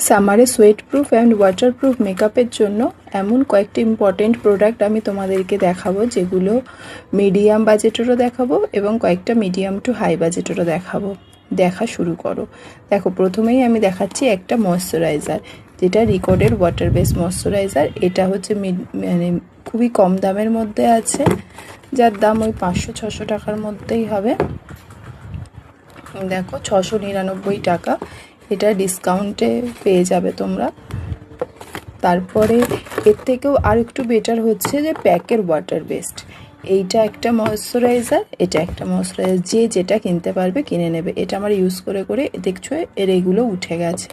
সামারে sweat proof and waterproof মেকআপের জন্য এমন কয়েকটি ইম্পর্টেন্ট প্রোডাক্ট আমি তোমাদেরকে দেখাবো, যেগুলো মিডিয়াম বাজেটেরও দেখাবো এবং কয়েকটা মিডিয়াম টু হাই বাজেটেরও দেখাবো। দেখা শুরু করো। দেখো, প্রথমেই আমি দেখাচ্ছি একটা ময়শ্চারাইজার, যেটা রিকর্ডের ওয়াটার বেস ময়শ্চারাইজার। এটা হচ্ছে মানে খুবই কম দামের মধ্যে আছে, যার দাম ওই 500-600 টাকার মধ্যেই হবে। দেখো, 699 টাকা, এটা ডিসকাউন্টে পেয়ে যাবে তোমরা। তারপরে এর থেকেও আর একটু বেটার হচ্ছে যে প্যাকের ওয়াটার বেস্ট। এইটা একটা ময়শ্চারাইজার, এটা একটা ময়শ্চারাইজার, যে যেটা কিনতে পারবে কিনে নেবে। এটা আমার ইউজ করে করে দেখছো এর এইগুলো উঠে গেছে।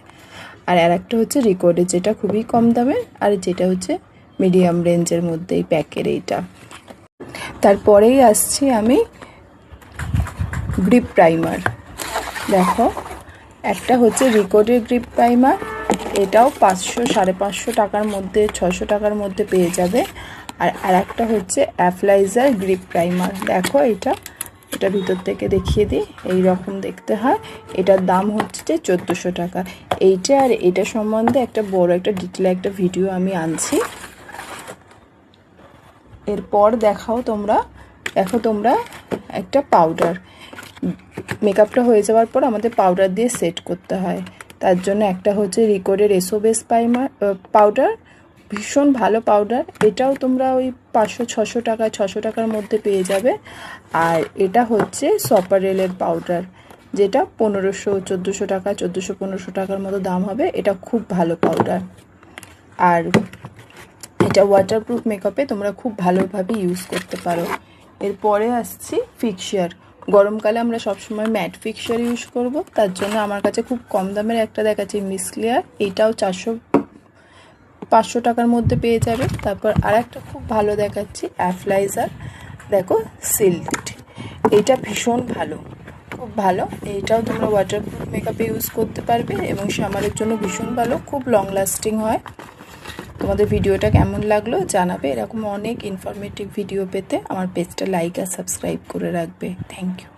আর একটা হচ্ছে রিকর্ডের, যেটা খুবই কম দামে, আর যেটা হচ্ছে মিডিয়াম রেঞ্জের মধ্যেই প্যাকের এইটা। তারপরেই আসছি আমি গ্রিপ প্রাইমার। দেখো, একটা হচ্ছে রিকর্ডের গ্রিপ প্রাইমার, এটাও 500-550 টাকার মধ্যে, 600 টাকার মধ্যে পেয়ে যাবে। আর একটা হচ্ছে অ্যাপ্লাইজার গ্রিপ প্রাইমার। দেখো, এটা ভিতর থেকে দেখিয়ে দিই, এই রকম দেখতে হয়। এটার দাম হচ্ছে 1400 টাকা। এইটা আর এটা সম্বন্ধে একটা বড় একটা ডিটেল একটা ভিডিও আমি আনছি। এরপর দেখো তোমরা একটা পাউডার। মেকআপটা হয়ে যাওয়ার পর আমাদের পাউডার দিয়ে সেট করতে হয়, তার জন্য একটা হচ্ছে রিকর্ডের এসোবেস পাউডার, ভীষণ ভালো পাউডার। এটাও তোমরা ওই 500-600 টাকা, 600 টাকার মধ্যে পেয়ে যাবে। আর এটা হচ্ছে সপারেলের পাউডার, যেটা 1500-1400 টাকা, 1400-1500 টাকার মতো দাম হবে। এটা খুব ভালো পাউডার, আর এটা ওয়াটারপ্রুফ মেকআপে তোমরা খুব ভালোভাবে ইউজ করতে পারো। এরপরে আসছি ফিক্সার। গরমকালে আমরা সবসময় ম্যাট ফিক্সার ইউজ করব, তার জন্য আমার কাছে খুব কম দামের একটা দেখাচ্ছি মিস ক্লিয়ার। এইটাও 400-500 টাকার মধ্যে পেয়ে যাবে। তারপর আর একটা খুব ভালো দেখাচ্ছি অ্যাপ্লাইজার। দেখো, সিল্ড, এইটা ভীষণ ভালো, খুব ভালো। এইটাও তোমরা ওয়াটারপ্রুফ মেকআপে ইউজ করতে পারবে এবং সামারের জন্য ভীষণ ভালো, খুব লং লাস্টিং হয়। তোমাদের ভিডিওটা কেমন লাগলো জানাবে। এরকম অনেক ইনফরমেটিভ ভিডিও পেতে আমার পেজটা লাইক আর সাবস্ক্রাইব করে রাখবে। Thank you.